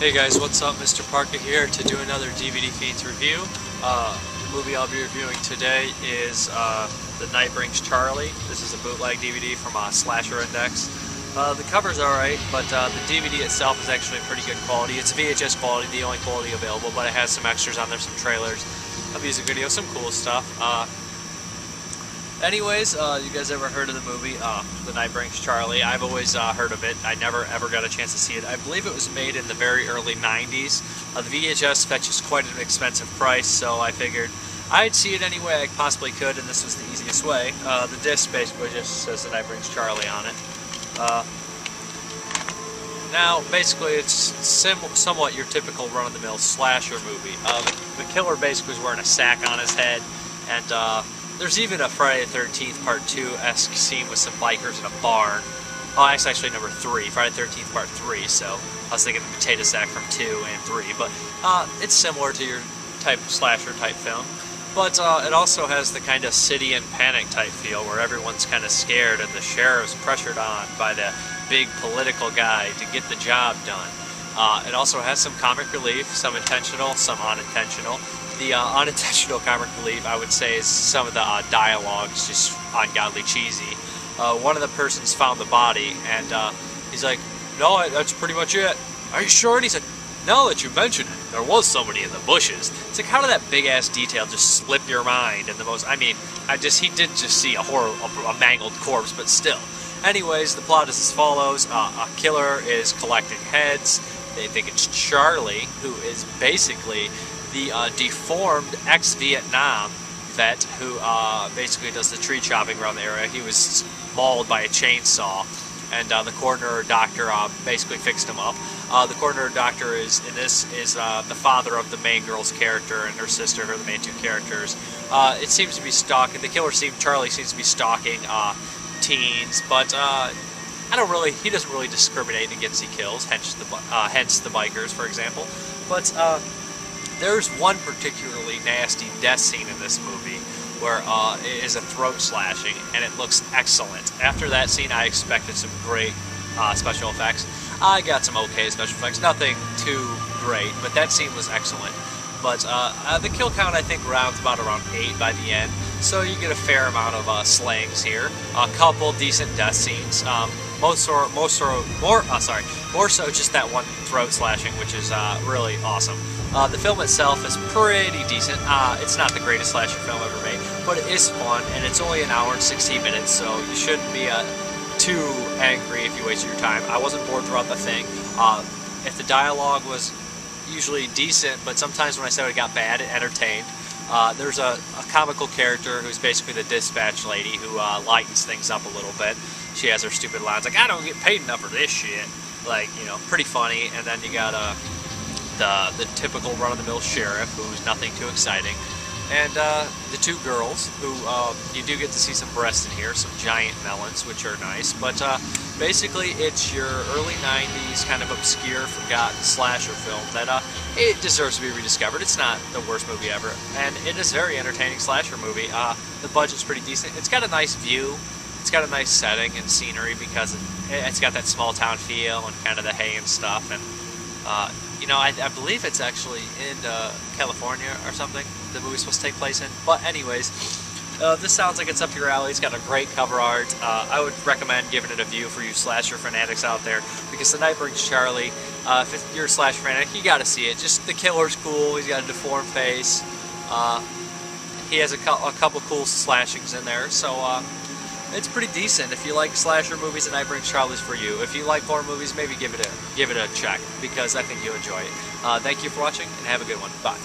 Hey guys, what's up? Mrparka here to do another DVD Fiends review. The movie I'll be reviewing today is The Night Brings Charlie. This is a bootleg DVD from Slasher Index. The cover's alright, but the DVD itself is actually pretty good quality. It's VHS quality, the only quality available, but it has some extras on there, some trailers, a music video, some cool stuff. Anyways, you guys ever heard of the movie The Night Brings Charlie? I've always heard of it. I never ever got a chance to see it. I believe it was made in the very early 90s. The VHS fetches quite an expensive price, so I figured I'd see it any way I possibly could, and this was the easiest way. The disc basically just says The Night Brings Charlie on it. Now, basically, it's somewhat your typical run-of-the-mill slasher movie. The killer basically is wearing a sack on his head, and there's even a Friday the 13th Part 2-esque scene with some bikers in a barn. Oh, that's actually number 3, Friday the 13th Part 3, so I was thinking the potato sack from 2 and 3, but it's similar to your type slasher type film. But it also has the kind of city and panic type feel where everyone's kind of scared and the sheriff's pressured on by the big political guy to get the job done. It also has some comic relief, some intentional, some unintentional. The unintentional comic relief, I would say, is some of the dialogue's just ungodly cheesy. One of the persons found the body, and he's like, "No, that's pretty much it. Are you sure?" And he said, "Now that you mention it, there was somebody in the bushes." It's like, how did that big-ass detail just slip your mind in the most... I mean, he did just see a mangled corpse, but still. Anyways, the plot is as follows. A killer is collecting heads. They think it's Charlie, who is basically the deformed ex-Vietnam vet who basically does the tree chopping around the area. He was mauled by a chainsaw, and the coroner doctor basically fixed him up. The coroner doctor is the father of the main girl's character and her sister, are the main two characters. It seems to be stalking. The killer Charlie seems to be stalking teens, but he doesn't really discriminate against the kills, hence the bikers, for example. But there's one particularly nasty death scene in this movie where it is a throat slashing, and it looks excellent. After that scene, I expected some great special effects. I got some okay special effects, nothing too great, but that scene was excellent. But the kill count, I think, rounds about around 8 by the end, so you get a fair amount of slayings here. A couple decent death scenes. More so just that one throat slashing, which is really awesome. The film itself is pretty decent. It's not the greatest slasher film ever made, but it is fun, and it's only an hour and 16 minutes, so you shouldn't be too angry if you wasted your time. I wasn't bored throughout the thing. If the dialogue was usually decent, but sometimes when I said it got bad, it entertained. There's a comical character who's basically the dispatch lady who lightens things up a little bit. She has her stupid lines like, "I don't get paid enough for this shit." Like, you know, pretty funny. And then you got the typical run-of-the-mill sheriff, who's nothing too exciting. And the two girls, who you do get to see some breasts in here, some giant melons, which are nice. But basically, it's your early 90s kind of obscure, forgotten slasher film that it deserves to be rediscovered. It's not the worst movie ever, and it is a very entertaining slasher movie. The budget's pretty decent. It's got a nice view. It's got a nice setting and scenery because it's got that small town feel and kind of the hay and stuff. And you know, I believe it's actually in California or something the movie's supposed to take place in. But anyways, this sounds like it's up your alley. It's got a great cover art. I would recommend giving it a view for you slasher fanatics out there, because The Night Brings Charlie, if you're a slasher fanatic, you gotta see it. Just the killer's cool. He's got a deformed face. He has a couple cool slashings in there, so it's pretty decent. If you like slasher movies, The Night Brings Charlie's for you. If you like horror movies, maybe give it a check, because I think you'll enjoy it. Thank you for watching, and have a good one. Bye.